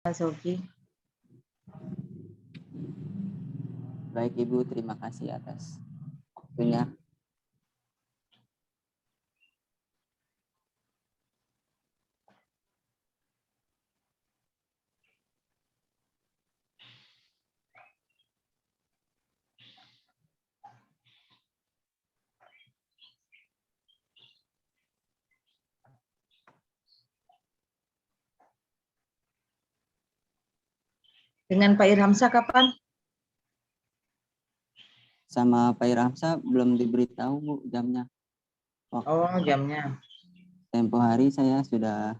Pak Zoki. Baik Ibu, terima kasih atas waktunya. Dengan Pak Irhamsa kapan? Sama Pak Irhamsa belum diberitahu Bu jamnya. Oh, jamnya. Tempo hari saya sudah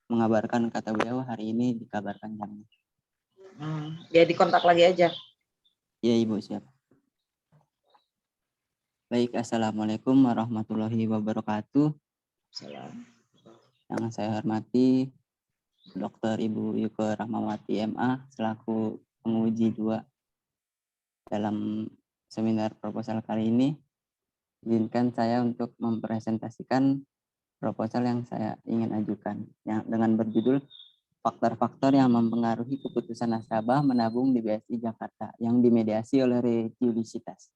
mengabarkan kata beliau, hari ini dikabarkan jamnya. Ya dikontak lagi aja. Ya Ibu, siap. Baik, Assalamualaikum warahmatullahi wabarakatuh. Salam. Yang saya hormati Dr. Ibu Yuke Rahmawati MA selaku penguji 2 dalam seminar proposal kali ini. Izinkan saya untuk mempresentasikan proposal yang saya ingin ajukan yang dengan berjudul faktor-faktor yang mempengaruhi keputusan nasabah menabung di BSI Jakarta yang dimediasi oleh religiusitas.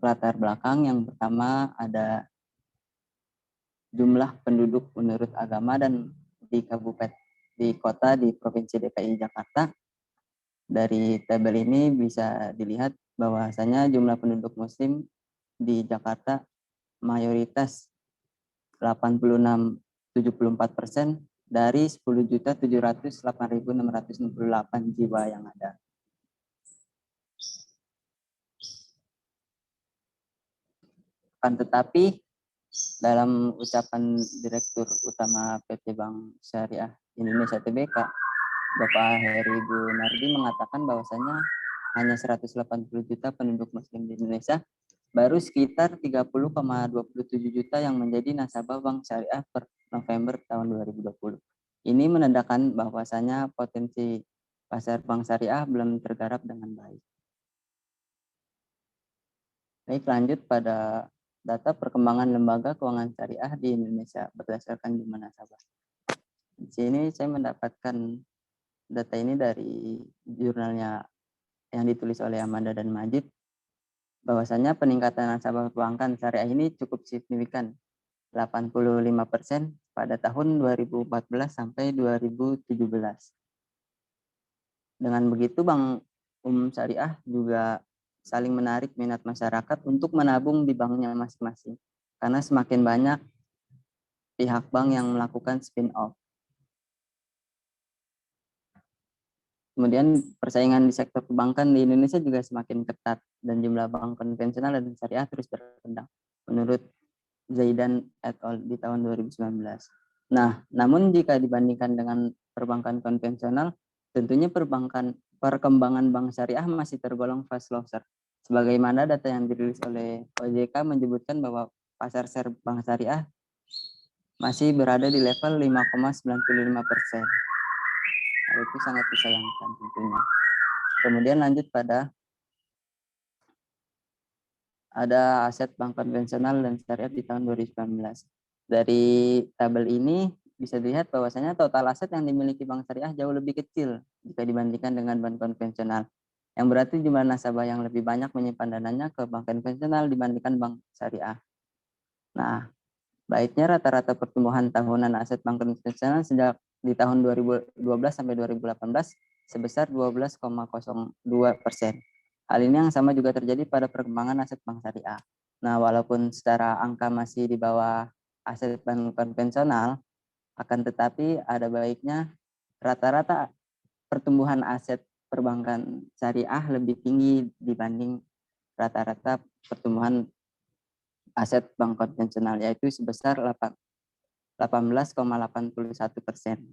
Latar belakang yang pertama ada jumlah penduduk menurut agama dan di kabupaten, di kota di Provinsi DKI Jakarta. Dari tabel ini bisa dilihat bahwasanya jumlah penduduk muslim di Jakarta mayoritas 86,74% dari 10.708.668 jiwa yang ada. Akan tetapi dalam ucapan Direktur Utama PT Bank Syariah Indonesia Tbk, Bapak Heri Gunardi mengatakan bahwasanya hanya 180 juta penduduk muslim di Indonesia, baru sekitar 30,27 juta yang menjadi nasabah Bank Syariah per November tahun 2020. Ini menandakan bahwasanya potensi pasar Bank Syariah belum tergarap dengan baik. Baik, lanjut pada data perkembangan lembaga keuangan syariah di Indonesia berdasarkan jumlah nasabah. Di sini saya mendapatkan data ini dari jurnalnya yang ditulis oleh Amanda dan Majid, bahwasanya peningkatan nasabah perbankan syariah ini cukup signifikan, 85% pada tahun 2014 sampai 2017. Dengan begitu Bank Syariah juga saling menarik minat masyarakat untuk menabung di banknya masing-masing, karena semakin banyak pihak bank yang melakukan spin-off. Kemudian persaingan di sektor perbankan di Indonesia juga semakin ketat dan jumlah bank konvensional dan syariah terus berkembang menurut Zaidan et al. Di tahun 2019. Nah, namun jika dibandingkan dengan perbankan konvensional, tentunya perkembangan bank syariah masih tergolong fast loser. Sebagaimana data yang dirilis oleh OJK menyebutkan bahwa pasar bank syariah masih berada di level 5,95%. Hal itu sangat disayangkan tentunya. Kemudian lanjut pada ada aset bank konvensional dan syariah di tahun 2019. Dari tabel ini bisa dilihat bahwasanya total aset yang dimiliki bank syariah jauh lebih kecil jika dibandingkan dengan bank konvensional. Yang berarti jumlah nasabah yang lebih banyak menyimpan dananya ke bank konvensional dibandingkan bank syariah. Nah, baiknya rata-rata pertumbuhan tahunan aset bank konvensional sejak di tahun 2012 sampai 2018 sebesar 12,02%. Hal ini yang sama juga terjadi pada perkembangan aset bank syariah. Nah, walaupun secara angka masih di bawah aset bank konvensional, akan tetapi ada baiknya rata-rata pertumbuhan aset perbankan syariah lebih tinggi dibanding rata-rata pertumbuhan aset bank konvensional, yaitu sebesar 18,81%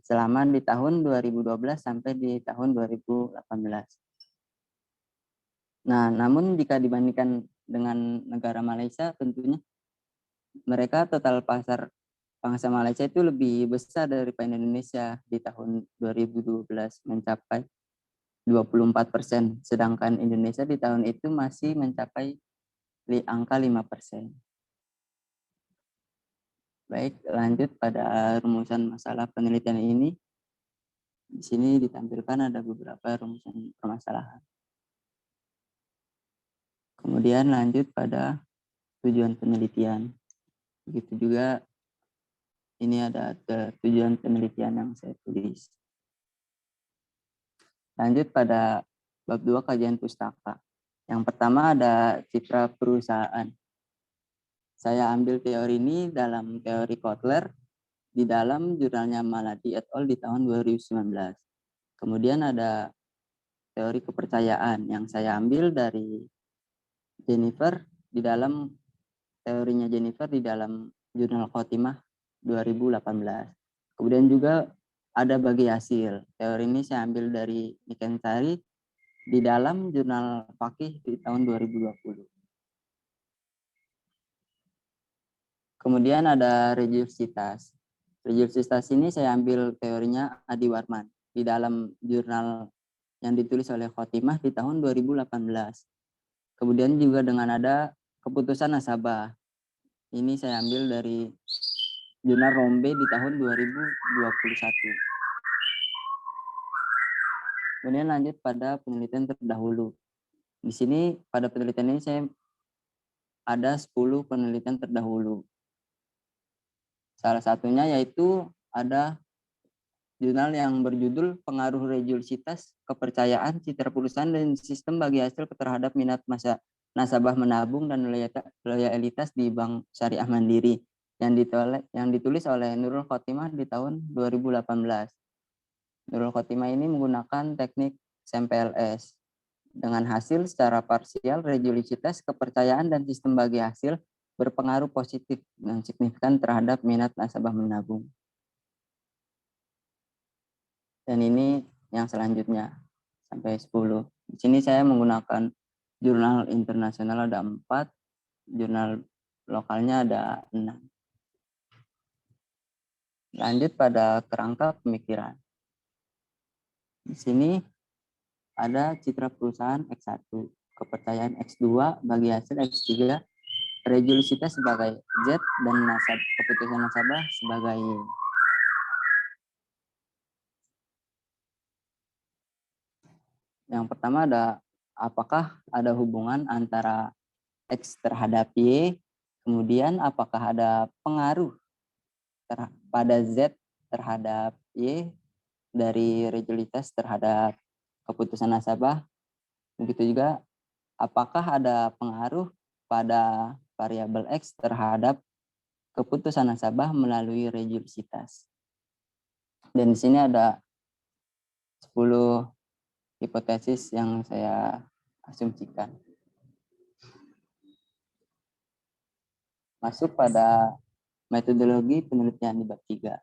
selama di tahun 2012 sampai di tahun 2018. Nah, namun jika dibandingkan dengan negara Malaysia, tentunya mereka total pasar bangsa Malaysia itu lebih besar daripada Indonesia di tahun 2012 mencapai 24%, sedangkan Indonesia di tahun itu masih mencapai angka 5%. Baik, lanjut pada rumusan masalah penelitian ini. Di sini ditampilkan ada beberapa rumusan permasalahan. Kemudian lanjut pada tujuan penelitian. Begitu juga ini ada tujuan penelitian yang saya tulis. Lanjut pada bab 2 kajian pustaka. Yang pertama ada citra perusahaan. Saya ambil teori ini dalam teori Kotler di dalam jurnalnya Maladi et al. Di tahun 2019. Kemudian ada teori kepercayaan yang saya ambil dari Jennifer di dalam teorinya Jennifer di dalam jurnal Khotimah 2018. Kemudian juga ada bagi hasil. Teori ini saya ambil dari Nikensari di dalam jurnal Fakih di tahun 2020. Kemudian ada religiositas. Religiositas ini saya ambil teorinya Adi Warman di dalam jurnal yang ditulis oleh Khotimah di tahun 2018. Kemudian juga dengan ada keputusan nasabah. Ini saya ambil dari jurnal Rombe di tahun 2021. Kemudian lanjut pada penelitian terdahulu. Di sini pada penelitian ini saya ada 10 penelitian terdahulu. Salah satunya yaitu ada jurnal yang berjudul Pengaruh Religiositas, Kepercayaan, Citra Perusahaan, dan Sistem Bagi Hasil terhadap Minat Nasabah Menabung dan Loyalitas di Bank Syariah Mandiri yang ditulis oleh Nurul Khotimah di tahun 2018. Nurul Khotimah ini menggunakan teknik SMPLS. Dengan hasil secara parsial, religiositas, kepercayaan, dan sistem bagi hasil berpengaruh positif dan signifikan terhadap minat nasabah menabung. Dan ini yang selanjutnya sampai 10. Di sini saya menggunakan jurnal internasional ada 4, jurnal lokalnya ada 6. Lanjut pada kerangka pemikiran. Di sini ada citra perusahaan X1, kepercayaan X2, bagi hasil X3, religiositas sebagai Z, dan keputusan nasabah sebagai Y. Yang pertama ada apakah ada hubungan antara X terhadap Y, kemudian apakah ada pengaruh pada Z terhadap Y dari religiositas terhadap keputusan nasabah. Begitu juga apakah ada pengaruh pada variabel X terhadap keputusan nasabah melalui religiositas. Dan di sini ada 10 hipotesis yang saya asumsikan. Masuk pada metodologi penelitian di bab 3.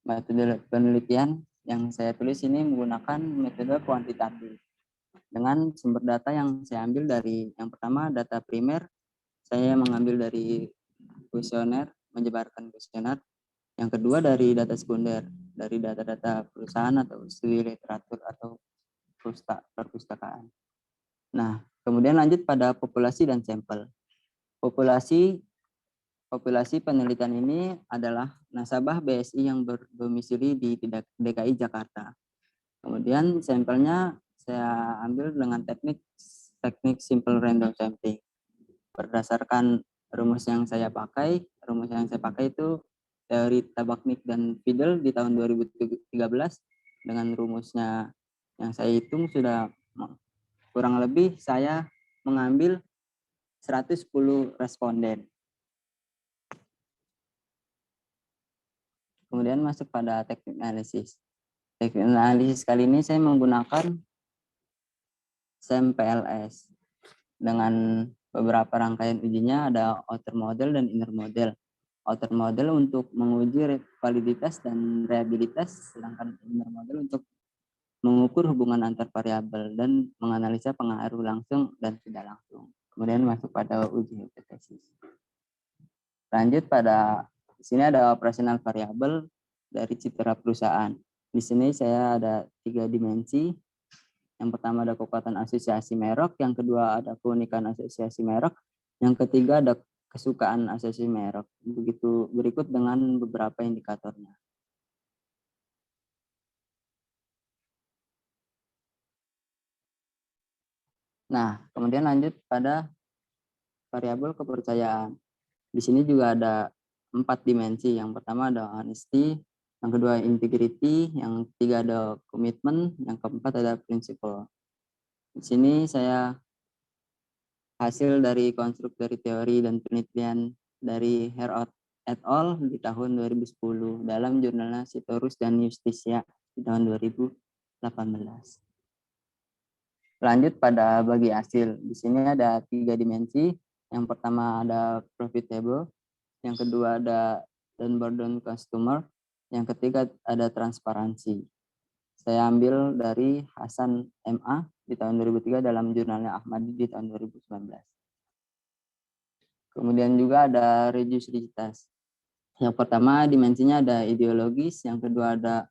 Metode penelitian yang saya tulis ini menggunakan metode kuantitatif. Dengan sumber data yang saya ambil dari yang pertama data primer, saya mengambil dari kuesioner, menyebarkan kuesioner. Yang kedua dari data sekunder, dari data-data perusahaan atau studi literatur atau perpustakaan. Nah, kemudian lanjut pada populasi dan sampel. Populasi penelitian ini adalah nasabah BSI yang berdomisili di DKI Jakarta. Kemudian sampelnya saya ambil dengan teknik simple random sampling. Berdasarkan rumus yang saya pakai itu teori Tabachnik dan Fiedel di tahun 2013 dengan rumusnya yang saya hitung sudah kurang lebih saya mengambil 110 responden. Kemudian masuk pada teknik analisis. Teknik analisis kali ini saya menggunakan SMPLS dengan beberapa rangkaian ujinya ada outer model dan inner model. Outer model untuk menguji validitas dan reliabilitas, sedangkan inner model untuk mengukur hubungan antar variabel dan menganalisa pengaruh langsung dan tidak langsung. Kemudian masuk pada uji hipotesis. Lanjut pada sini ada operasional variabel dari citra perusahaan. Di sini saya ada 3 dimensi. Yang pertama ada kekuatan asosiasi merek, yang kedua ada keunikan asosiasi merek, yang ketiga ada kesukaan asosiasi merek. Begitu berikut dengan beberapa indikatornya. Nah, kemudian lanjut pada variabel kepercayaan. Di sini juga ada 4 dimensi. Yang pertama ada honesty, yang kedua integrity, yang ketiga ada komitmen, yang keempat ada principle. Di sini saya hasil dari konstruk dari teori dan penelitian dari Herold et al. Di tahun 2010 dalam jurnalnya Sitorus dan Justisia di tahun 2018. Lanjut pada bagi hasil. Di sini ada 3 dimensi. Yang pertama ada profitable, yang kedua ada downbound customer, yang ketiga ada transparansi. Saya ambil dari Hasan MA di tahun 2003 dalam jurnalnya Ahmadi di tahun 2019. Kemudian juga ada religiositas. Yang pertama dimensinya ada ideologis, yang kedua ada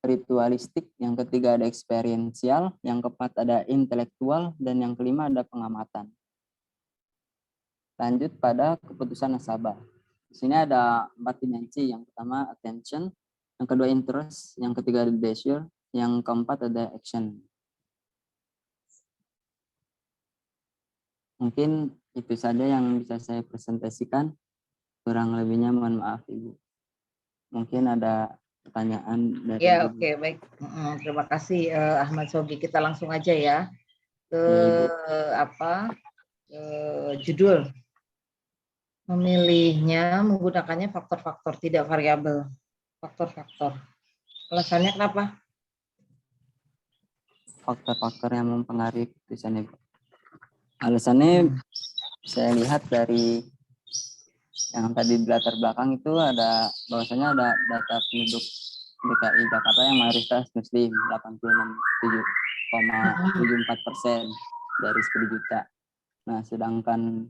ritualistik, yang ketiga ada eksperiensial, yang keempat ada intelektual, dan yang kelima ada pengamatan. Lanjut pada keputusan nasabah. Di sini ada 4 dimensi. Yang pertama attention, yang kedua interest, yang ketiga ada desire, yang keempat ada action. Mungkin itu saja yang bisa saya presentasikan. Kurang lebihnya mohon maaf Ibu. Mungkin ada pertanyaan dari Ya, Ibu. oke, baik. Terima kasih Ahmad Sogi. Kita langsung aja ya ke Ya, Ibu. Judul. Memilihnya menggunakannya faktor-faktor tidak variabel. Faktor-faktor. Alasannya kenapa? Faktor-faktor yang mempengaruhi keputusan Ibu. Alasannya saya lihat dari yang tadi di latar belakang itu ada bahwasanya ada data penduduk DKI Jakarta yang mayoritas Muslim 86,74% dari 10 juta. Nah, sedangkan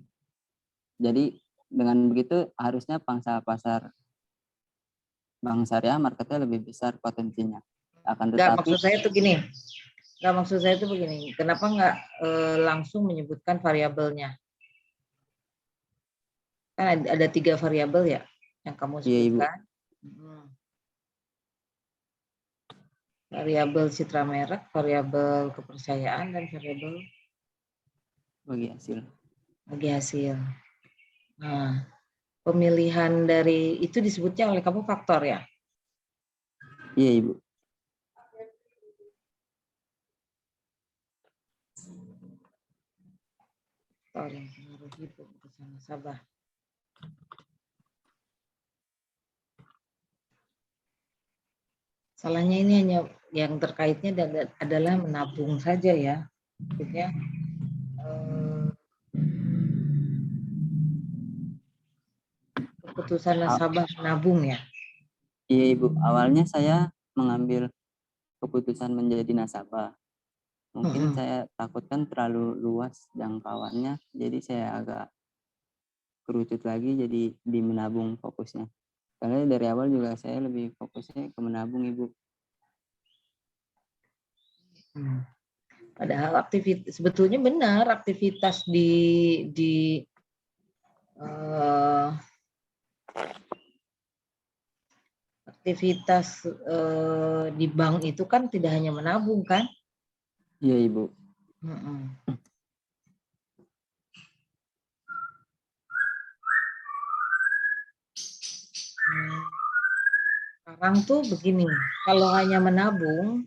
jadi dengan begitu harusnya pangsa pasar bank syariah marketnya lebih besar potensinya. Akan Enggak, tetapi maksud saya itu gini. Enggak, maksud saya itu begini. Kenapa enggak langsung menyebutkan variabelnya? Kan ada 3 variabel ya yang kamu iya Ibu, sebutkan. Variabel citra merek, variabel kepercayaan, dan variabel bagi hasil. bagi hasil. Nah, pemilihan dari itu disebutnya oleh kamu faktor ya? Iya Ibu. Faktor yang mempengaruhi keputusan nasabah. Salahnya ini hanya yang terkaitnya adalah menabung saja ya. Maksudnya keputusan nasabah menabung ya. Iya Ibu, awalnya saya mengambil keputusan menjadi nasabah. Mungkin saya takutkan terlalu luas jangkauannya, jadi saya agak kerucut lagi jadi di menabung fokusnya. Karena dari awal juga saya lebih fokusnya ke menabung Ibu. Padahal aktivitas sebetulnya benar aktivitas di aktivitas di bank itu kan tidak hanya menabung kan? Iya Ibu. Sekarang tuh begini, kalau hanya menabung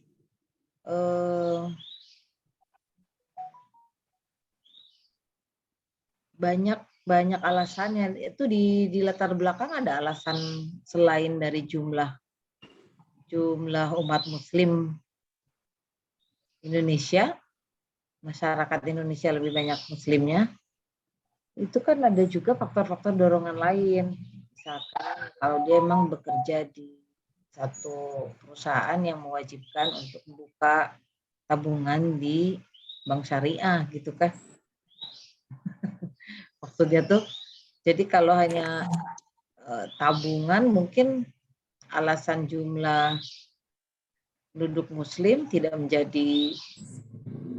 banyak alasannya. Itu di latar belakang ada alasan selain dari jumlah umat Muslim Indonesia, masyarakat Indonesia lebih banyak Muslimnya. Itu kan ada juga faktor-faktor dorongan lain. Misalkan kalau dia memang bekerja di satu perusahaan yang mewajibkan untuk membuka tabungan di bank syariah gitu kan. Maksudnya tuh, jadi kalau hanya tabungan mungkin alasan jumlah penduduk Muslim tidak menjadi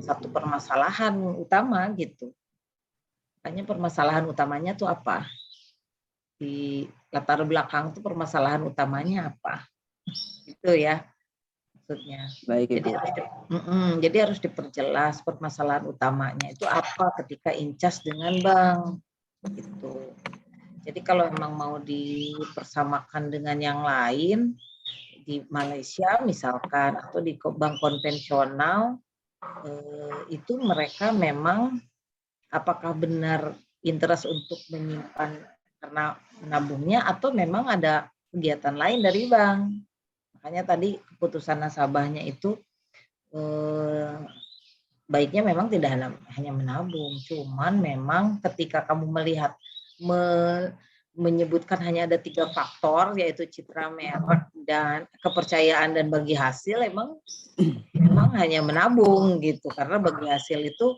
satu permasalahan utama gitu. Makanya permasalahan utamanya tuh apa? Di latar belakang tuh permasalahan utamanya apa? Itu ya maksudnya. Baik Jadi Ibu. jadi harus diperjelas permasalahan utamanya itu apa ketika incas dengan bank gitu. Jadi kalau memang mau dipersamakan dengan yang lain di Malaysia misalkan atau di bank konvensional itu mereka memang apakah benar interest untuk menyimpan karena menabungnya atau memang ada kegiatan lain dari bank. Makanya tadi keputusan nasabahnya itu baiknya memang tidak hanya menabung, cuman memang ketika kamu melihat menyebutkan hanya ada 3 faktor yaitu citra merek dan kepercayaan dan bagi hasil memang hanya menabung gitu karena bagi hasil itu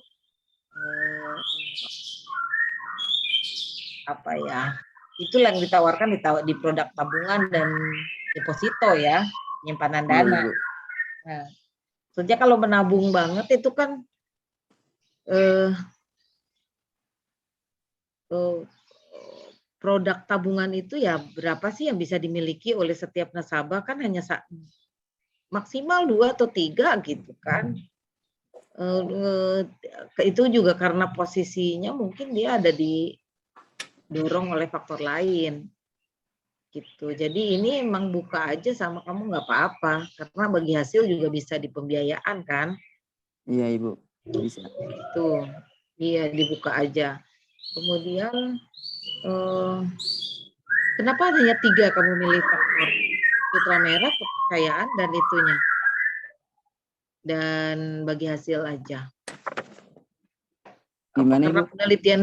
apa ya itu yang ditawarkan di produk tabungan dan deposito ya penyimpanan Iya dana. Ibu. Nah, maksudnya kalau menabung banget itu kan produk tabungan itu ya berapa sih yang bisa dimiliki oleh setiap nasabah kan hanya maksimal 2 atau 3 gitu kan. Itu juga karena posisinya mungkin dia ada didorong oleh faktor lain gitu. Jadi ini emang buka aja sama kamu nggak apa-apa karena bagi hasil juga bisa di pembiayaan kan. Iya Ibu. Bisa. Itu iya dibuka aja. Kemudian kenapa hanya 3 kamu milih faktor citra merah, kepercayaan dan itunya dan bagi hasil aja? Apa Gimana karena Ibu? penelitian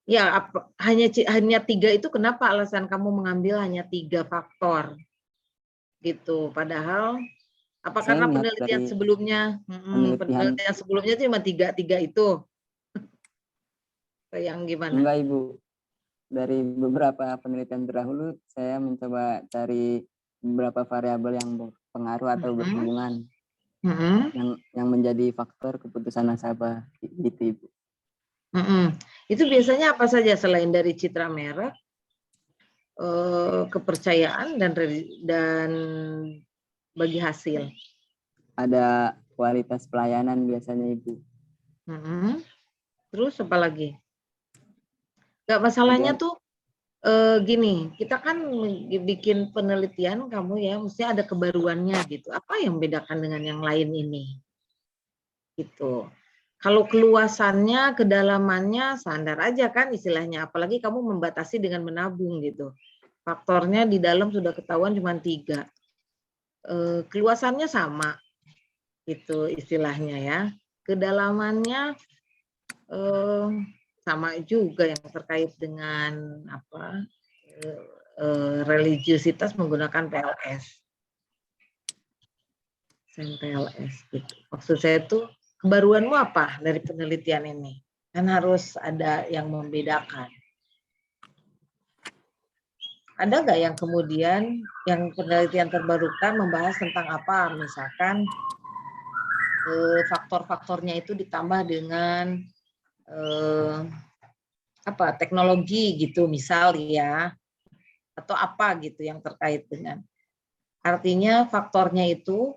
ya hanya 3 itu kenapa alasan kamu mengambil hanya 3 faktor gitu? Padahal apa Saya karena lihat penelitian dari sebelumnya penelitian, penelitian sebelumnya itu cuma 3 itu? Yang gimana? enggak Ibu. Dari beberapa penelitian terdahulu, saya mencoba cari beberapa variabel yang berpengaruh atau berhubungan yang menjadi faktor keputusan nasabah gitu Ibu. Itu biasanya apa saja selain dari citra merek, kepercayaan dan bagi hasil? Ada kualitas pelayanan biasanya Ibu. Terus apa lagi? Nggak masalahnya Kemudian tuh gini, kita kan bikin penelitian kamu ya, mesti ada kebaruannya gitu. Apa yang membedakan dengan yang lain ini? Gitu. Kalau keluasannya, kedalamannya standar aja kan istilahnya. Apalagi kamu membatasi dengan menabung gitu. Faktornya di dalam sudah ketahuan cuma 3. Keluasannya sama, itu istilahnya ya. Kedalamannya sama juga yang terkait dengan apa religiusitas menggunakan PLS. PLS gitu. Maksud saya tuh kebaruanmu apa dari penelitian ini? Kan harus ada yang membedakan. Ada nggak yang kemudian yang penelitian terbarukan membahas tentang apa? Misalkan faktor-faktornya itu ditambah dengan apa teknologi gitu misal ya atau apa gitu yang terkait dengan artinya faktornya itu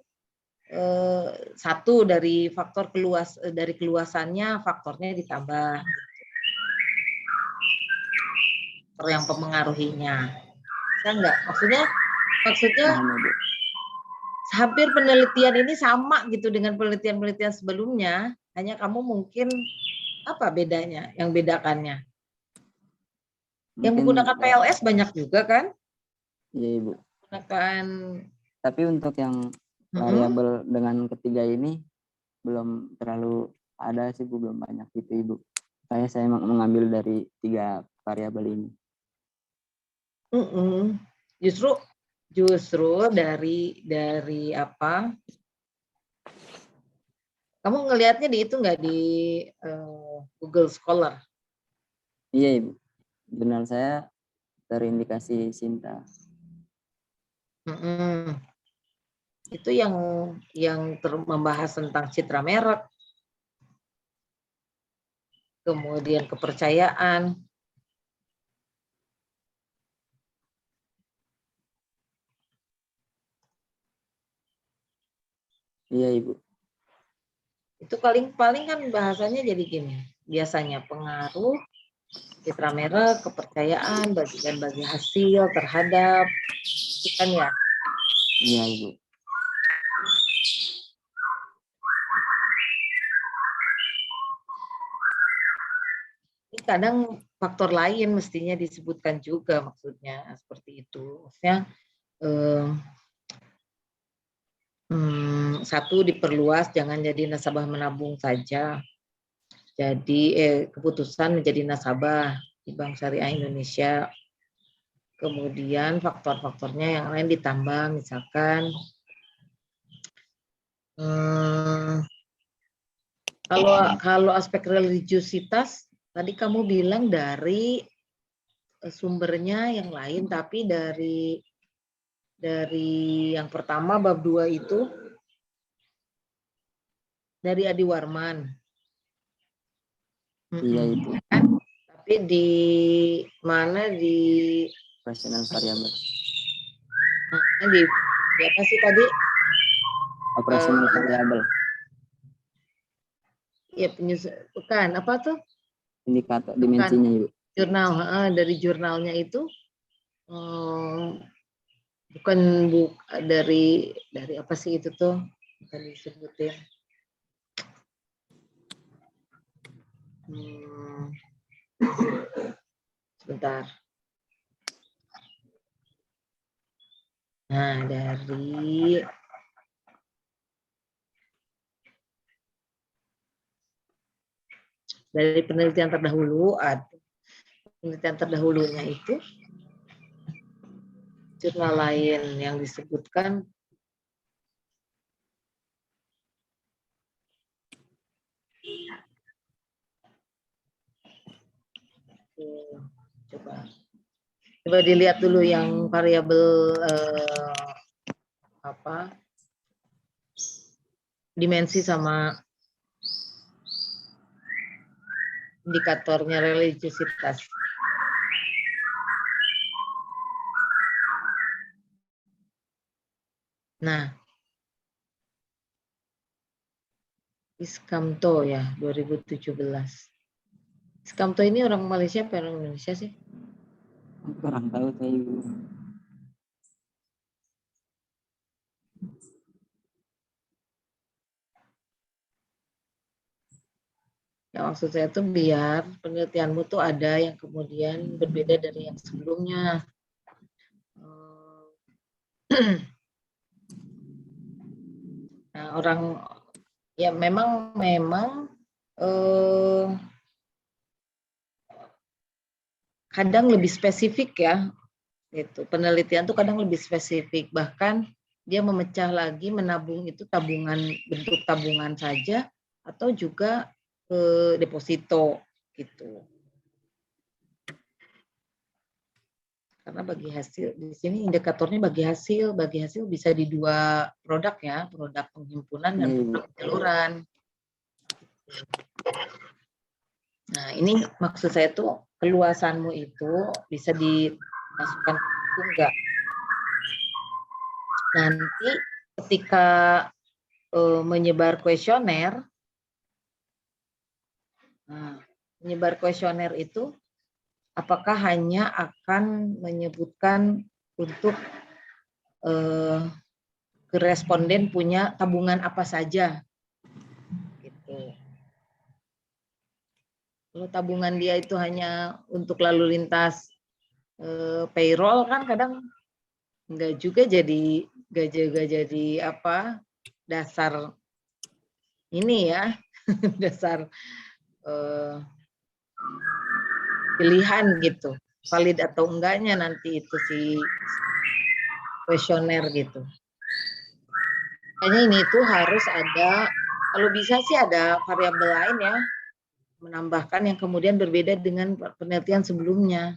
satu dari faktor dari keluasannya faktornya ditambah faktor yang mempengaruhinya bisa enggak maksudnya hampir penelitian ini sama gitu dengan penelitian-penelitian sebelumnya hanya kamu mungkin apa bedanya yang bedakannya yang menggunakan PLS banyak juga kan iya Ibu. Menggunakan Tapi untuk yang variabel dengan ketiga ini belum terlalu ada sih Bu, belum banyak gitu Ibu. Saya mengambil dari 3 variabel ini. Justru dari apa? Kamu ngelihatnya di itu nggak di Google Scholar? Iya Ibu. Jurnal saya terindikasi Sinta. Itu yang membahas tentang citra merek. kemudian kepercayaan. Iya, Ibu. Itu paling kan bahasanya jadi gini. Biasanya pengaruh, citra merek, kepercayaan, dan bagi hasil terhadap, itu kan ya. Iya, Ibu. Ini kadang faktor lain mestinya disebutkan juga, maksudnya seperti itu. Maksudnya satu, diperluas, jangan jadi nasabah menabung saja. Jadi keputusan menjadi nasabah di Bank Syariah Indonesia. Kemudian faktor-faktornya yang lain ditambah, misalkan kalau aspek religiusitas tadi kamu bilang dari sumbernya yang lain, tapi dari yang pertama bab 2 itu dari Adi Warman. Iya, Ibu. Tapi di mana di Operational variable. di apa sih tadi? Operational variable. Ya bukan apa tuh? Indikator dimensinya, Ibu. Jurnal, dari jurnalnya itu bukan dari apa sih itu tuh? Bukan disebutin. Sebentar. Nah, dari penelitian terdahulu, penelitian terdahulunya itu jurnal lain yang disebutkan coba dilihat dulu yang variabel dimensi sama indikatornya religiusitas. Nah, Iskamto ya 2017. Iskamto ini orang Malaysia apa orang Indonesia sih? Kurang tahu saya, Ibu. Ya, maksud saya tuh biar penelitianmu tuh ada yang kemudian berbeda dari yang sebelumnya. Nah, orang ya memang kadang lebih spesifik ya. Gitu. Penelitian tuh kadang lebih spesifik, bahkan dia memecah lagi menabung itu bentuk tabungan saja atau juga deposito gitu. Karena bagi hasil di sini indikatornya bagi hasil bisa di dua produk ya, produk penghimpunan dan produk penyaluran. Nah, ini maksud saya tuh keluasanmu itu bisa dimasukkan itu enggak. Nanti ketika menyebar kuesioner, menyebar kuesioner itu apakah hanya akan menyebutkan untuk responden punya tabungan apa saja, gitu. Kalau tabungan dia itu hanya untuk lalu lintas payroll kan kadang enggak juga jadi apa dasar ini ya dasar pilihan gitu, valid atau enggaknya nanti itu si kuesioner gitu. Kayaknya ini tuh harus ada, kalau bisa sih ada variabel lain ya, menambahkan yang kemudian berbeda dengan penelitian sebelumnya.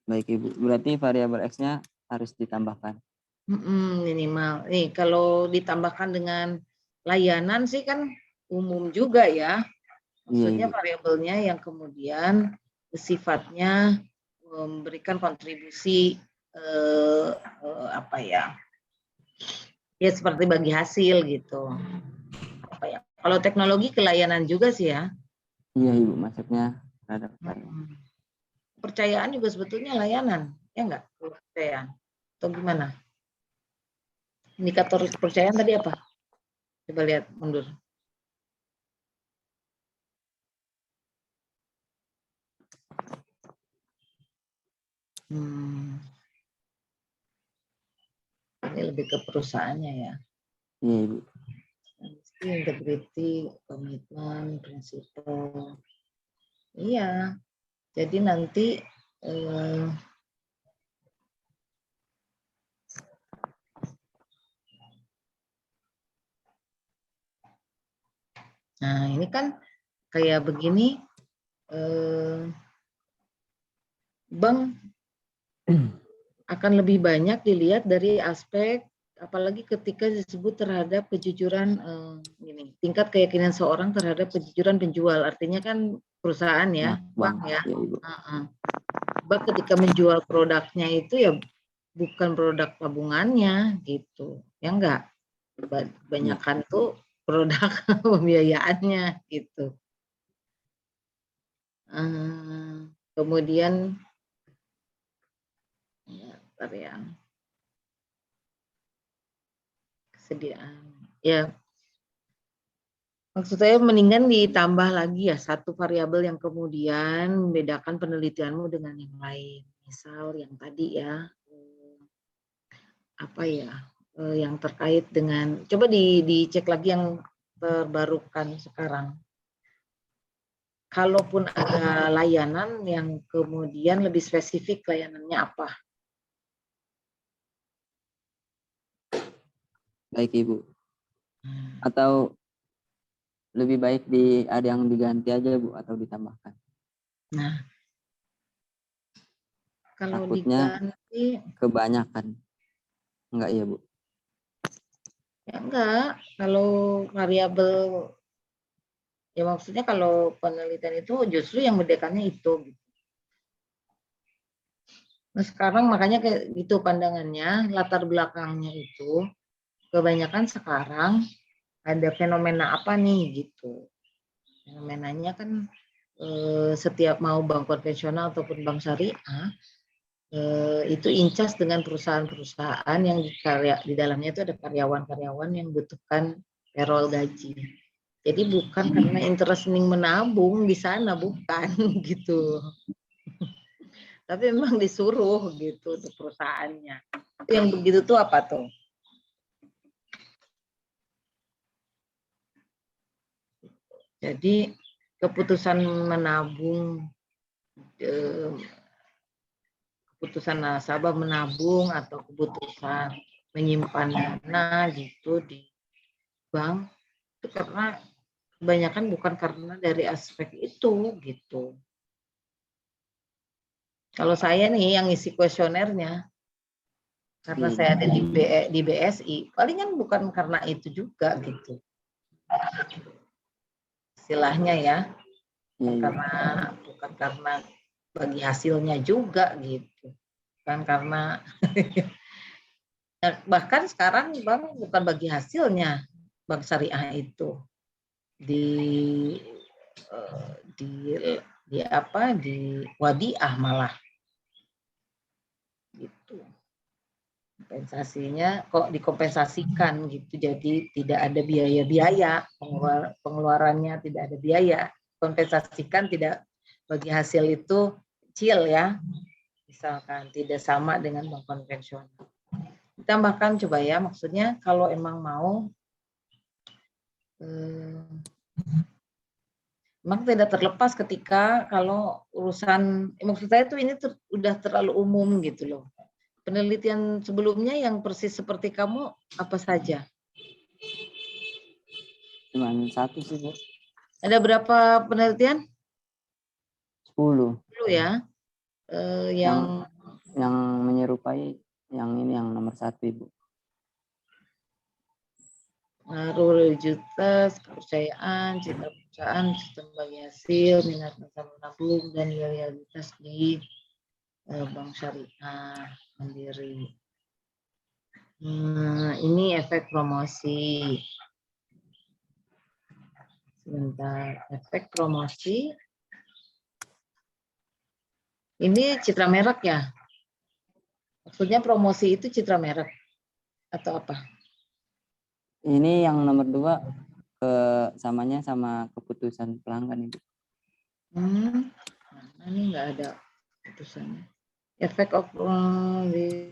Baik, Ibu, berarti variabel X-nya harus ditambahkan. Minimal. Nih kalau ditambahkan dengan layanan sih kan umum juga ya. Maksudnya Ibu. variabelnya yang kemudian sifatnya memberikan kontribusi apa ya? Ya seperti bagi hasil gitu. Apa ya? Kalau teknologi kelayanan juga sih ya. Iya Ibu, maksudnya terhadap layanan. Kepercayaan juga sebetulnya layanan, ya enggak? Kepercayaan. Atau gimana? Indikator kepercayaan tadi apa? Coba lihat mundur. Ini lebih ke perusahaannya ya. Iya Ibu. Integrity, komitmen, prinsipal. Iya. Jadi nanti nah ini kan kayak begini, bank akan lebih banyak dilihat dari aspek, apalagi ketika disebut terhadap kejujuran, tingkat keyakinan seorang terhadap kejujuran penjual. Artinya kan perusahaan ya, bank ya. Iya Ibu. Bank ketika menjual produknya itu ya bukan produk tabungannya gitu, ya enggak. Kebanyakan tuh produk pembiayaannya gitu. Kemudian ya, kesediaan. Ya, maksud saya mendingan ditambah lagi ya satu variabel yang kemudian membedakan penelitianmu dengan yang lain. Misal yang tadi ya, apa ya, yang terkait dengan, coba dicek lagi yang terbarukan sekarang. Kalaupun ada layanan yang kemudian lebih spesifik layanannya apa? Baik Ibu. Atau lebih baik ada yang diganti aja Bu atau ditambahkan? Nah, kalau Takutnya diganti, kebanyakan. Enggak ya Bu? ya enggak. Kalau variabel, ya maksudnya kalau penelitian itu justru yang membedakannya itu. Nah sekarang makanya kayak gitu pandangannya, latar belakangnya itu kebanyakan sekarang ada fenomena apa nih gitu. Fenomenanya kan setiap mau bank konvensional ataupun bank syariah itu incas dengan perusahaan-perusahaan yang di dalamnya itu ada karyawan-karyawan yang butuhkan payroll gaji. Jadi bukan karena interest menabung di sana, bukan gitu. Tapi memang disuruh gitu untuk perusahaannya. Yang begitu tuh apa tuh? Jadi keputusan menabung, keputusan nasabah menabung atau keputusan menyimpan dana gitu di bank itu karena kebanyakan bukan karena dari aspek itu gitu. Kalau saya nih yang isi kuesionernya, karena saya ada di BSI, palingan bukan karena itu juga gitu. Istilahnya ya, bukan karena bagi hasilnya juga gitu. Bukan karena bahkan sekarang bank bukan bagi hasilnya, bank syariah itu di wadiah malah gitu. Kompensasinya kok dikompensasikan gitu, jadi tidak ada biaya-biaya, pengeluarannya tidak ada biaya, kompensasikan tidak bagi hasil itu kecil ya, misalkan tidak sama dengan bank konvensional. Ditambahkan coba ya, maksudnya kalau emang mau memang tidak terlepas ketika kalau urusan, maksud saya tuh ini udah terlalu umum gitu loh. Penelitian sebelumnya yang persis seperti kamu apa saja? Cuma satu sih Bu. Ada berapa penelitian? 10. 10 ya. Yang menyerupai yang ini yang nomor 1 Ibu. pengaruh religiusitas, kepercayaan, citra perusahaan, sistem bagi hasil, minat nasabah menabung, dan loyalitas di bank syariah mandiri. Ini efek promosi. Sebentar, efek promosi. Ini citra merek ya? Maksudnya promosi itu citra merek atau apa? Ini yang nomor 2 samanya sama keputusan pelanggan itu. Nah, ini nggak ada keputusannya. Effect of the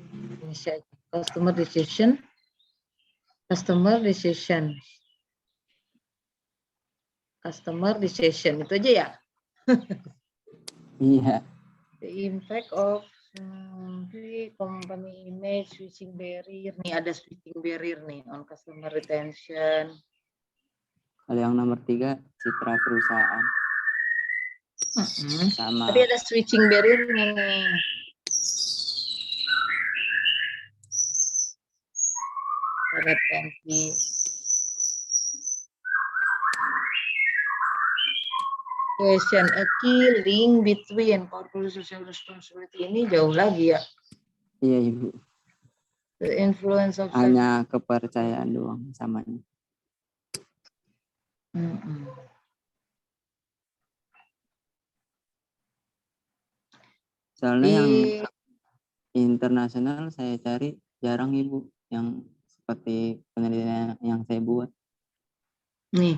customer decision. Customer decision itu aja ya. Iya. The impact of the company image, switching barrier. Nih ada switching barrier nih on customer retention. Kalau yang nomor 3 citra perusahaan. Sama. Tapi ada switching barrier-nya nih. Retensi. Question, a key link between corporate social responsibility ini jauh lagi ya. Iya Ibu. The influence of hanya kepercayaan doang samanya. Soalnya yang internasional saya cari jarang Ibu yang seperti penelitian yang saya buat. Nih,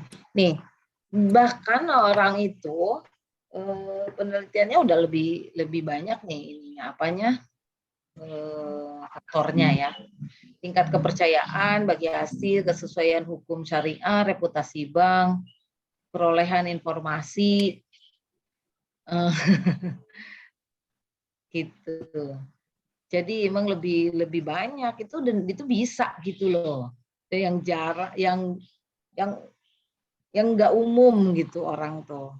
bahkan orang itu penelitiannya udah lebih banyak nih ininya apanya faktornya ya. Tingkat kepercayaan bagi hasil, kesesuaian hukum syariah, reputasi bank, perolehan informasi, gitu. Jadi emang lebih banyak itu dan itu bisa gitu loh. Yang jarak yang nggak umum gitu orang tuh.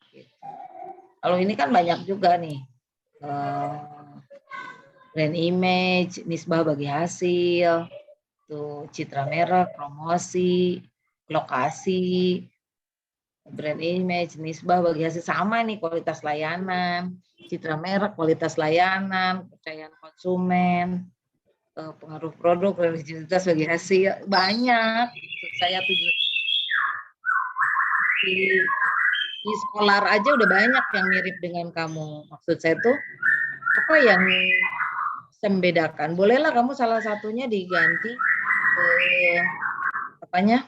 Gitu. Kalau ini kan banyak juga nih. Brand image, nisbah bagi hasil, tuh citra merek, promosi, lokasi, brand image, nisbah bagi hasil sama nih kualitas layanan, citra merek, kualitas layanan, kepercayaan konsumen, pengaruh produk, religiusitas bagi hasil banyak. Saya tujuh di Scholar aja udah banyak yang mirip dengan kamu. Maksud saya tuh apa yang membedakan? Bolehlah kamu salah satunya diganti apanya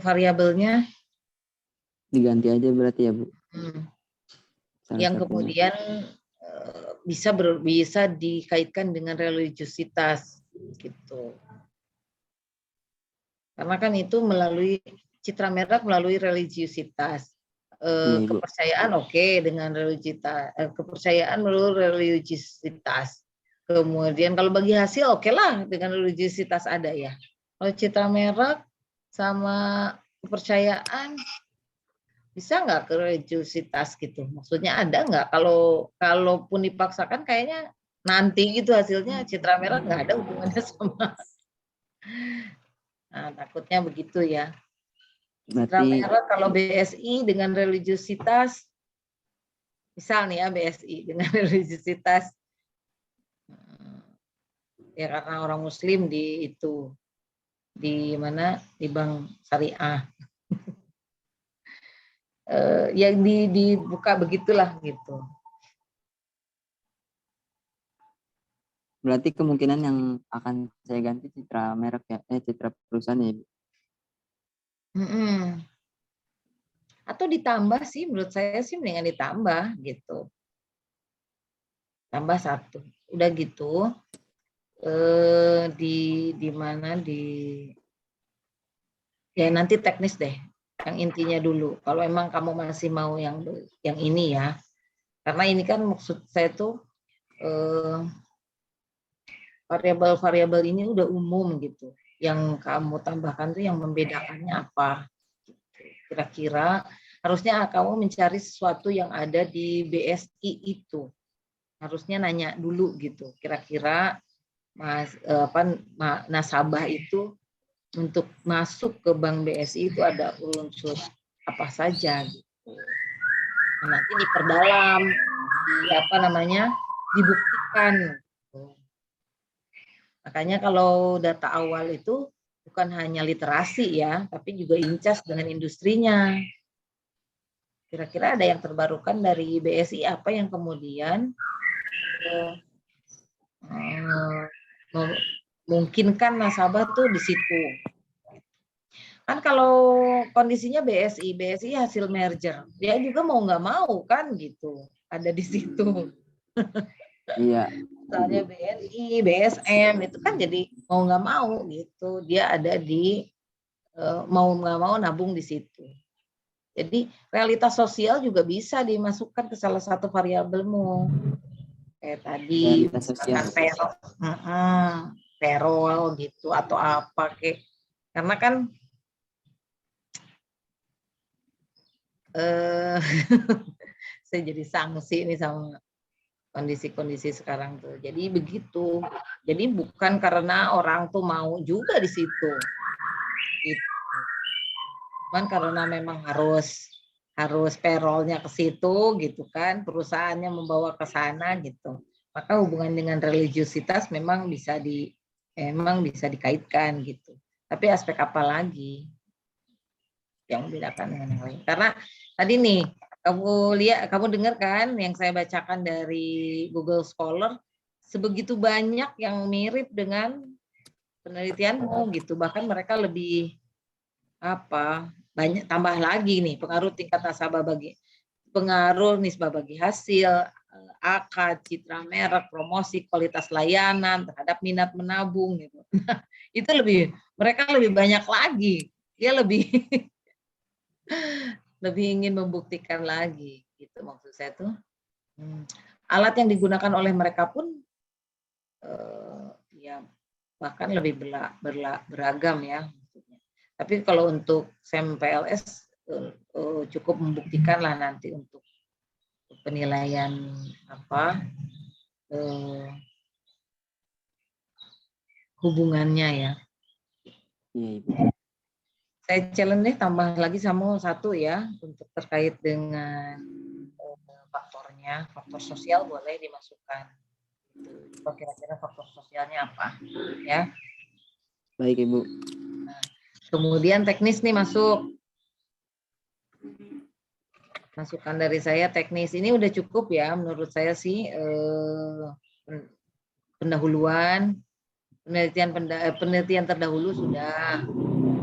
variabelnya diganti aja berarti ya Bu. Yang satunya. Kemudian bisa dikaitkan dengan religiusitas gitu. Karena kan itu melalui citra merek melalui religiusitas. Kepercayaan oke, dengan religiusitas, kepercayaan melalui religiusitas. Kemudian kalau bagi hasil oke lah dengan religiusitas ada ya. Kalau citra merek sama kepercayaan bisa nggak ke religiusitas gitu? Maksudnya ada nggak? Kalaupun dipaksakan kayaknya nanti gitu hasilnya citra merek nggak ada hubungannya sama. Nah, takutnya begitu ya. Citra merek kalau BSI dengan religiusitas, misal nih ya BSI dengan religiusitas, ya karena orang Muslim di mana di bank syariah, yang dibuka begitulah gitu. Berarti kemungkinan yang akan saya ganti citra merek ya, citra perusahaan ya. Atau ditambah sih, menurut saya sih mendingan ditambah gitu. Tambah 1. Udah gitu, di mana ya nanti teknis deh. Yang intinya dulu. Kalau emang kamu masih mau yang ini ya. Karena ini kan maksud saya tuh variabel-variabel ini udah umum gitu. Yang kamu tambahkan tuh yang membedakannya apa? Kira-kira harusnya kamu mencari sesuatu yang ada di BSI itu. Harusnya nanya dulu gitu. Kira-kira nasabah itu untuk masuk ke bank BSI itu ada unsur apa saja gitu. Nah, nanti diperdalam, dibuktikan. Gitu. Makanya kalau data awal itu bukan hanya literasi ya, tapi juga incas dengan industrinya. Kira-kira ada yang terbarukan dari BSI apa yang kemudian memungkinkan nasabah tuh di situ. Kan kalau kondisinya BSI hasil merger, dia juga mau nggak mau kan gitu, ada di situ. Iya. Misalnya BNI, BSM itu kan jadi mau nggak mau gitu, dia ada di mau nggak mau nabung di situ. Jadi realitas sosial juga bisa dimasukkan ke salah satu variabelmu. Kayak tadi, Realitas sosial. payroll gitu atau apa kayak. Karena kan saya jadi sanksi ini sama kondisi-kondisi sekarang tuh. Jadi begitu. Jadi bukan karena orang tuh mau juga di situ. Gitu. Cuman karena memang harus payroll-nya ke situ gitu kan, perusahaannya membawa ke sana gitu. Maka hubungan dengan religiusitas memang bisa dikaitkan gitu. Tapi aspek apa lagi yang membedakan dengan yang lain? Karena tadi nih kamu dengar kan yang saya bacakan dari Google Scholar, sebegitu banyak yang mirip dengan penelitianmu gitu. Bahkan mereka lebih banyak tambah lagi nih pengaruh tingkat nasabah pengaruh nisbah bagi hasil, akad, citra merek, promosi, kualitas layanan terhadap minat menabung gitu. Nah, itu mereka lebih banyak lagi. Dia lebih ingin membuktikan lagi gitu maksud saya tuh. Alat yang digunakan oleh mereka pun ya bahkan lebih beragam ya. Tapi kalau untuk SEM PLS cukup membuktikan lah nanti untuk penilaian hubungannya ya. Iya, Ibu. Saya challenge deh tambah lagi sama satu ya untuk terkait dengan faktornya, faktor sosial boleh dimasukkan. Kira-kira faktor sosialnya apa ya? Baik, Ibu. Nah, kemudian teknis nih masuk. Masukan dari saya teknis ini udah cukup ya menurut saya sih pendahuluan penelitian terdahulu sudah.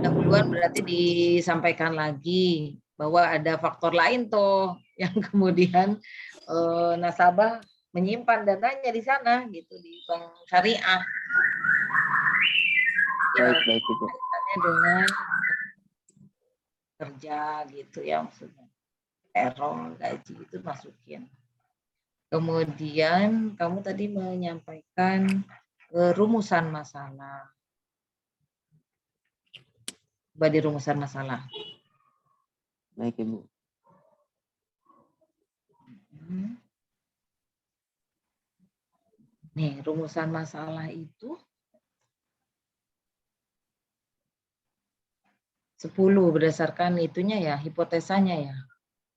Pendahuluan berarti disampaikan lagi bahwa ada faktor lain tuh yang kemudian nasabah menyimpan dananya di sana gitu di bank syariah. Baik, Ibu. Kaitannya dengan kerja gitu ya maksudnya. Payroll, gaji itu masukin. Kemudian kamu tadi menyampaikan rumusan masalah. Coba di rumusan masalah. Baik, Ibu. Nih, rumusan masalah itu 10 berdasarkan itunya ya, hipotesanya ya.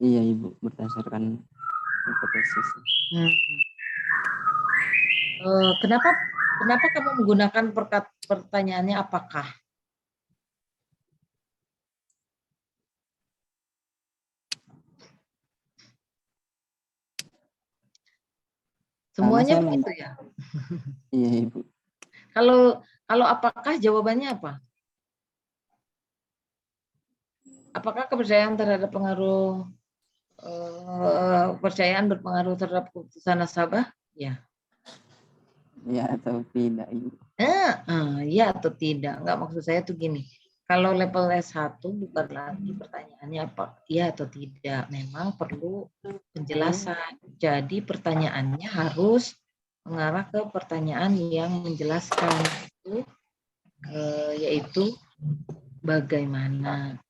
Iya, Ibu, berdasarkan hipotesis. Kenapa kamu menggunakan pertanyaannya apakah? Semuanya begitu ya. Iya, Ibu. Kalau apakah jawabannya apa? Apakah kepercayaan terhadap kepercayaan berpengaruh terhadap keputusan nasabah? Ya. Ya atau tidak, Ibu? Ya atau tidak. Enggak, maksud saya tuh gini. Kalau level S1 bukan lagi pertanyaannya apa ya atau tidak. Memang perlu penjelasan. Jadi pertanyaannya harus mengarah ke pertanyaan yang menjelaskan itu yaitu bagaimana.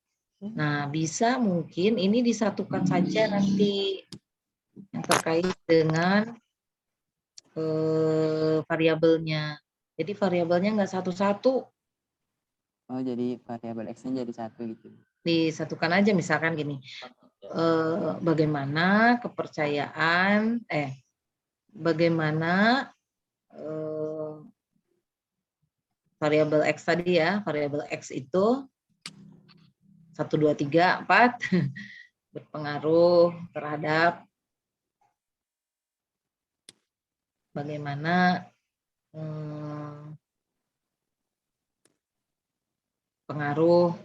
Nah, bisa mungkin ini disatukan saja nanti yang terkait dengan variabelnya. Jadi variabelnya nggak satu-satu. Oh, jadi variabel X-nya jadi 1 gitu. Disatukan aja misalkan gini. Bagaimana kepercayaan bagaimana variabel X tadi ya, variabel X itu 1, 2, 3, 4 berpengaruh terhadap bagaimana pengaruh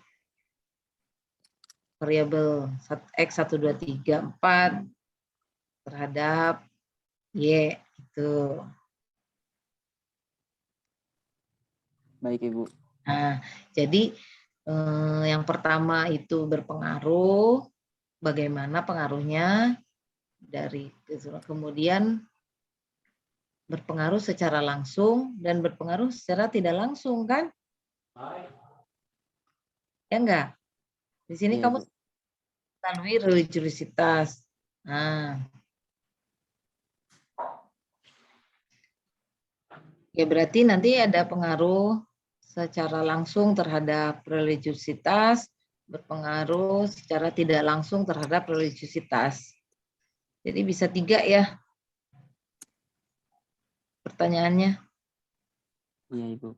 variabel X 1, 2, 3, 4 terhadap Y itu. Baik, Ibu. Nah, jadi yang pertama itu berpengaruh, bagaimana pengaruhnya dari kemudian berpengaruh secara langsung dan berpengaruh secara tidak langsung kan? Ya enggak? Di sini Iya, kamu Ibu. melalui religiositas. Nah, ya berarti nanti ada pengaruh secara langsung terhadap religiositas, berpengaruh secara tidak langsung terhadap religiositas. Jadi bisa 3 ya pertanyaannya. Iya, Ibu.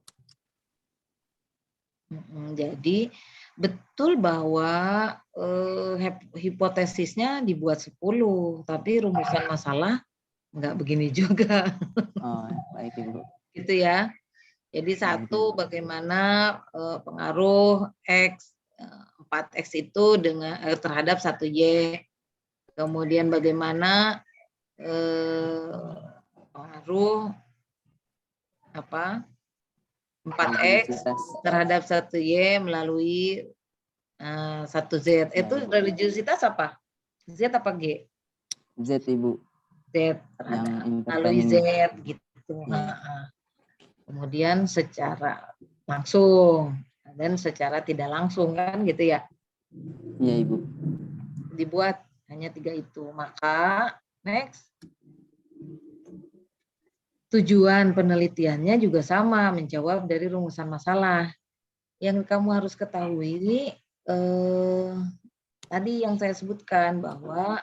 Jadi betul bahwa hipotesisnya dibuat 10, tapi rumusan masalah enggak begini juga. Oh, baik, Ibu. Gitu ya. Jadi Baik, 1 Ibu. bagaimana pengaruh X 4X itu dengan terhadap 1Y. Kemudian bagaimana pengaruh 4X Religiositas. terhadap 1Y melalui 1Z. Ya, Itu Ibu. religiositas apa? Z apa G? Z, Ibu. Z Yang terhadap melalui Z intervening. gitu. Iya. Kemudian secara langsung dan secara tidak langsung kan gitu ya. Iya, Ibu. Dibuat hanya 3 itu. Maka next. Tujuan penelitiannya juga sama, menjawab dari rumusan masalah. Yang kamu harus ketahui tadi yang saya sebutkan bahwa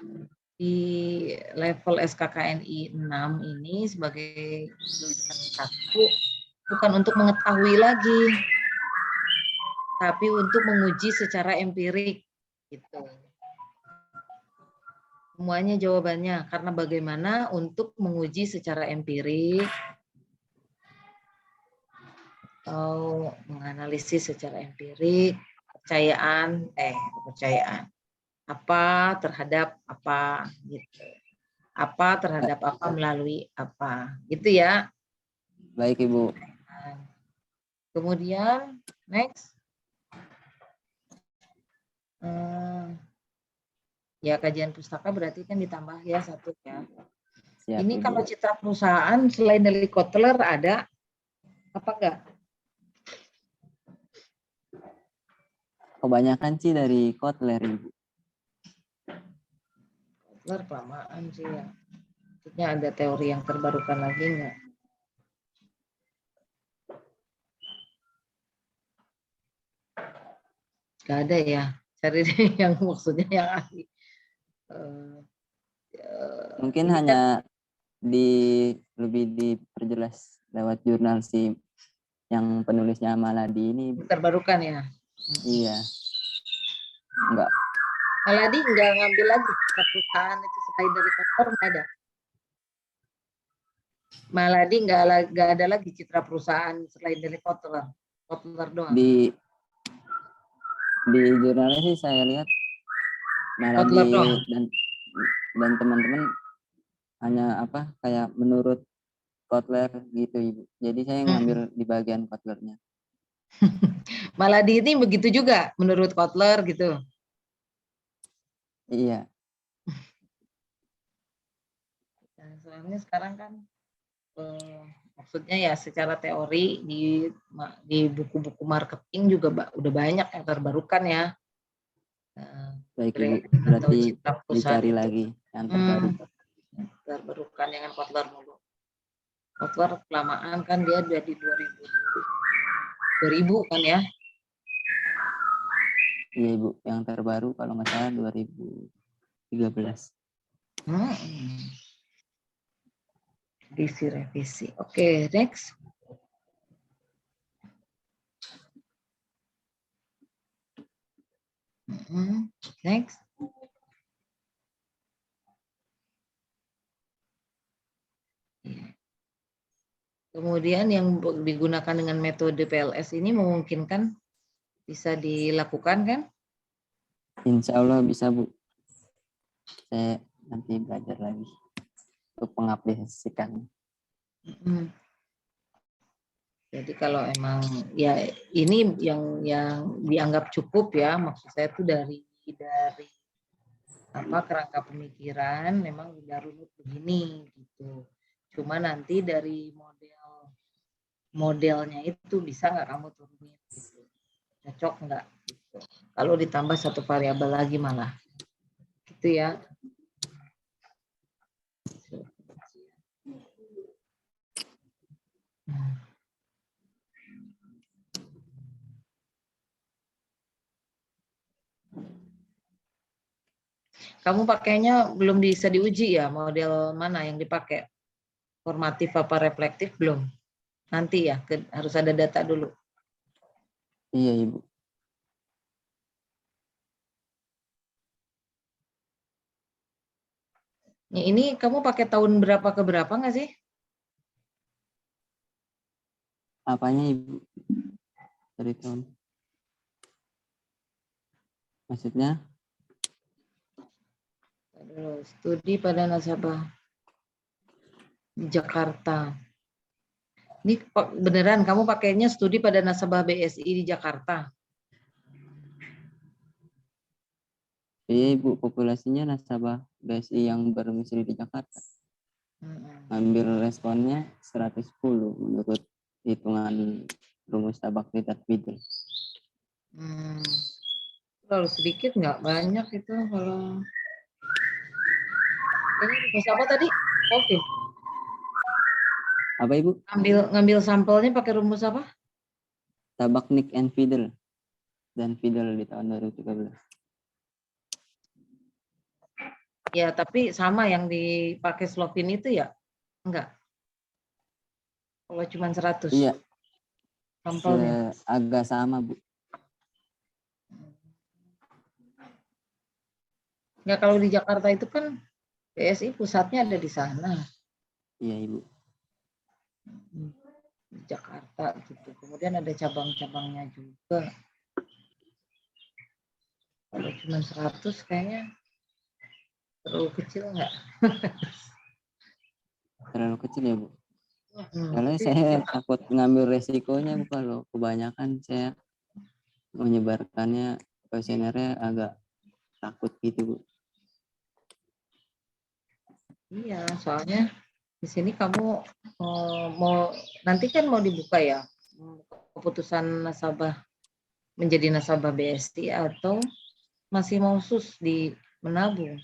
di level SKKNI 6 ini sebagai tulisan 1 bukan untuk mengetahui lagi, tapi untuk menguji secara empirik gitu. Semuanya jawabannya karena bagaimana untuk menguji secara empirik atau menganalisis secara empirik kepercayaan apa terhadap apa gitu. Apa terhadap apa melalui apa. Gitu ya. Baik, Ibu. Kemudian next. Ya kajian pustaka berarti kan ditambah ya 1 ya. Siap, Ini Ibu. kalau citra perusahaan selain dari Kotler ada apa enggak? Kebanyakan sih dari Kotler, Ibu. Kotler kelamaan sih ya. Maksudnya ada teori yang terbarukan lagi enggak? Enggak ada ya. Cari yang maksudnya yang ahli. Mungkin Ini hanya lebih diperjelas lewat jurnal si yang penulisnya Maladi ini. terbarukan ya. Iya. Enggak. Maladi enggak ngambil lagi citra perusahaan itu selain dari Kotler enggak ada. Maladi enggak ada lagi citra perusahaan selain dari Kotler. Kotler doang. Di jurnalnya sih saya lihat Kotler Maladi doang. dan teman-teman hanya kayak menurut Kotler gitu, Ibu. Jadi saya ngambil di bagian Kotlernya. Maladi ini begitu juga menurut Kotler gitu. Iya. Nah, soalnya sekarang kan maksudnya ya secara teori di buku-buku marketing juga udah banyak yang terbarukan ya. Baik, Ibu. Berarti dicari itu. lagi yang terbaru. Terbarukan dengan Kotler mulu. Kotler kelamaan kan dia udah di 2000 kan ya. Iya Ibu, yang terbaru kalau nggak salah 2013. Revisi. Oke, next. Next. Kemudian yang digunakan dengan metode PLS ini memungkinkan bisa dilakukan kan? Insya Allah bisa Bu. Saya nanti belajar lagi untuk mengaplikasikan. Jadi kalau emang ya ini yang dianggap cukup ya, maksud saya itu dari apa kerangka pemikiran memang udah runut begini gitu. Cuma nanti dari modelnya itu bisa nggak kamu turunin gitu, cocok nggak gitu. Kalau ditambah satu variabel lagi malah gitu ya. Kamu pakainya belum bisa diuji ya, model mana yang dipakai? Formatif apa reflektif belum? Nanti ya, harus ada data dulu. Iya Ibu. Ini kamu pakai tahun berapa ke berapa nggak sih? Apanya Ibu? Dari tahun. Maksudnya? Studi pada nasabah di Jakarta. Ini beneran kamu pakainya studi pada nasabah BSI di Jakarta? Iya Ibu, populasinya nasabah BSI yang berdomisili di Jakarta. Ambil responnya 110 menurut hitungan rumus tabak dan Fidel. Kalau sedikit nggak banyak itu kalau. Ini rumus apa tadi? COVID. Apa Ibu? Ngambil sampelnya pakai rumus apa? Tabak Nick and Fidel dan Fidel di tahun 2013. Ya, tapi sama yang dipakai Slovin itu ya? Enggak. Kalau cuma 100. Iya. Sampelnya. Agak sama, Bu. Ya, kalau di Jakarta itu kan BSI pusatnya ada di sana. Iya, Ibu. Di Jakarta gitu. Kemudian ada cabang-cabangnya juga. Kalau cuma 100 kayaknya terlalu kecil enggak? Terlalu kecil ya, Bu. Kalau saya takut ngambil resikonya, Bu. Kalau kebanyakan saya menyebarkannya kuesionernya agak takut gitu, Bu. Iya, soalnya di sini kamu mau nanti kan mau dibuka ya keputusan nasabah menjadi nasabah BSI atau masih mau sus di menabung?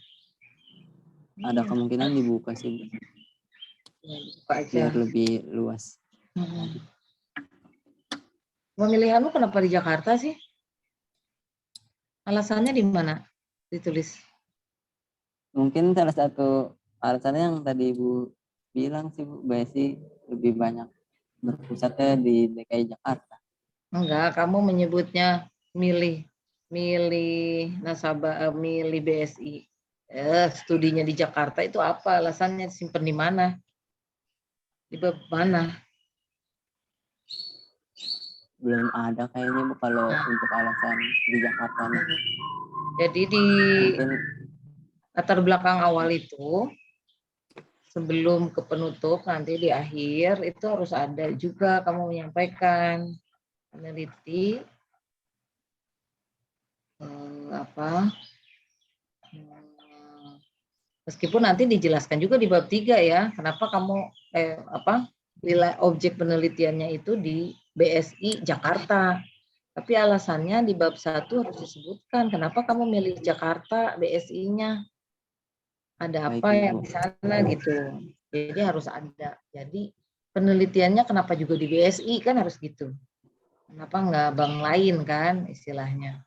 Ada kemungkinan dibuka sih, Bu. Ya, dibuka aja. Biar lebih luas. Pemilihanmu kenapa di Jakarta sih? Alasannya di mana? Ditulis. Mungkin salah satu alasannya yang tadi Ibu bilang sih, Bu, BSI lebih banyak berpusatnya di DKI Jakarta. Enggak, kamu menyebutnya milih nasabah, milih BSI. Studinya di Jakarta itu apa? Alasannya simpen di mana? Di mana? Belum ada kayaknya, Bu, kalau untuk alasan di Jakarta nih. Jadi di latar belakang awal itu sebelum ke penutup nanti di akhir itu harus ada juga kamu menyampaikan peneliti meskipun nanti dijelaskan juga di bab 3 ya kenapa kamu nilai objek penelitiannya itu di BSI Jakarta, tapi alasannya di bab 1 harus disebutkan kenapa kamu milih Jakarta BSI-nya, ada apa yang di sana gitu. Jadi harus ada. Jadi penelitiannya kenapa juga di BSI kan harus gitu. Kenapa nggak bank lain kan istilahnya.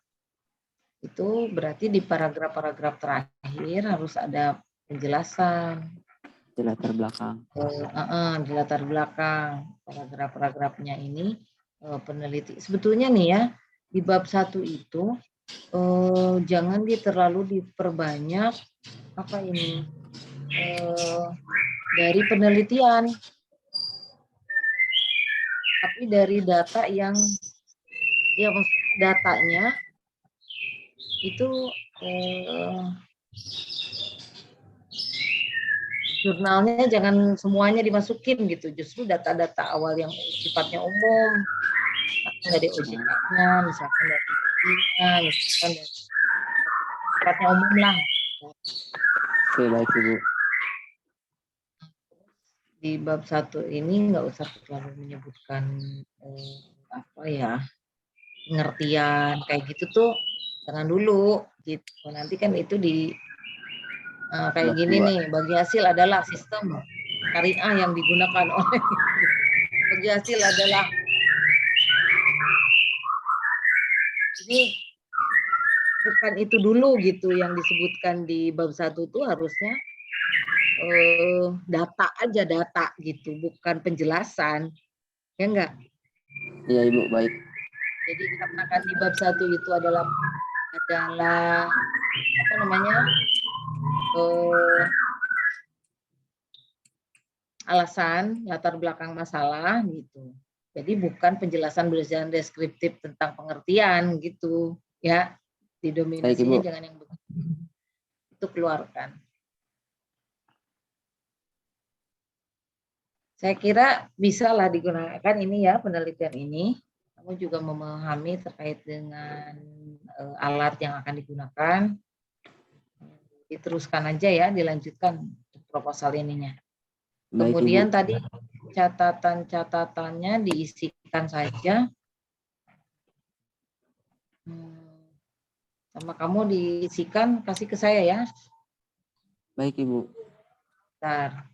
Itu berarti di paragraf-paragraf terakhir harus ada penjelasan. Di latar belakang. Di latar belakang paragraf-paragrafnya ini peneliti. Sebetulnya nih ya, di bab 1 itu jangan terlalu diperbanyak apa ini dari penelitian, tapi dari data yang ya maksudnya datanya itu jurnalnya jangan semuanya dimasukin gitu, justru data-data awal yang sifatnya umum, dari OJK-nya, misalkan dari BP-nya, misalkan dari sifatnya umum lah. Oke, baik Ibu. Di bab 1 ini nggak usah terlalu menyebutkan apa ya, pengertian kayak gitu tuh jangan dulu gitu. Nanti kan itu di kayak Bab gini 2. nih, bagi hasil adalah sistem syariah yang digunakan oleh bagi hasil adalah ini bukan itu dulu gitu yang disebutkan di bab 1 tuh harusnya data aja, data gitu, bukan penjelasan, ya enggak? Iya Ibu, baik. Jadi karena kan di bab 1 itu adalah apa namanya, alasan latar belakang masalah gitu. Jadi bukan penjelasan deskriptif tentang pengertian gitu, ya. Baik Didominasinya Ibu. jangan yang begitu. Itu keluarkan. Saya kira bisalah digunakan ini ya, penelitian ini. Kamu juga memahami terkait dengan alat yang akan digunakan. Diteruskan aja ya, dilanjutkan proposal ininya. Baik Ibu. Kemudian tadi catatan-catatannya diisikan saja. Sama kamu diisikan, kasih ke saya ya. Baik Ibu. Bentar.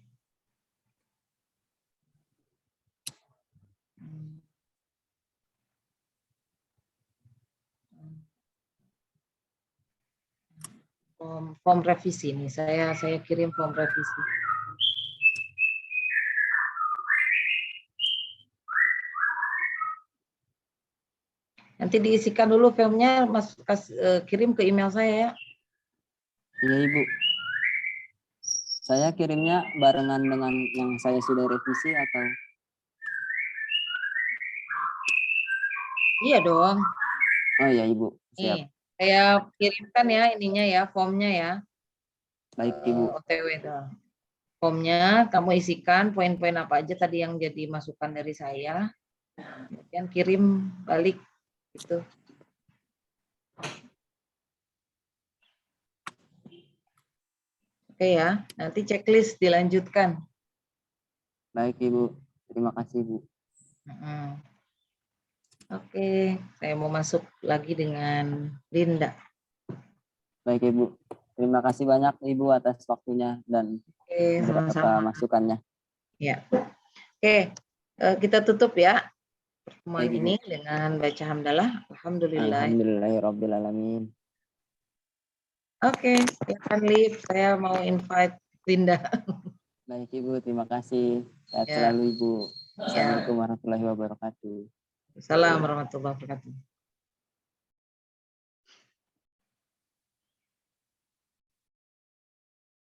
Form revisi nih, saya kirim form revisi. Nanti diisikan dulu formnya, Mas kirim ke email saya ya. Iya Ibu. Saya kirimnya barengan dengan yang saya sudah revisi atau? Iya dong. Oh iya Ibu, siap. Nih, saya kirimkan ya ininya ya, formnya ya. Baik Ibu. OTW dong. Formnya kamu isikan poin-poin apa aja tadi yang jadi masukan dari saya. Kemudian kirim balik gitu. Oke ya, nanti checklist dilanjutkan. Baik Ibu, terima kasih Ibu. Oke, saya mau masuk lagi dengan Linda. Baik Ibu, terima kasih banyak Ibu atas waktunya dan beberapa masukannya. Ya, oke, kita tutup ya pertemuan Baik, ini dengan baca hamdalah. Alhamdulillah. Alhamdulillahirobbilalamin. Oke, silakan Liv. Saya mau invite Linda. Baik Ibu, terima kasih. Sehat Ya. selalu Ibu. Assalamualaikum warahmatullahi wabarakatuh. Assalamualaikum warahmatullahi wabarakatuh.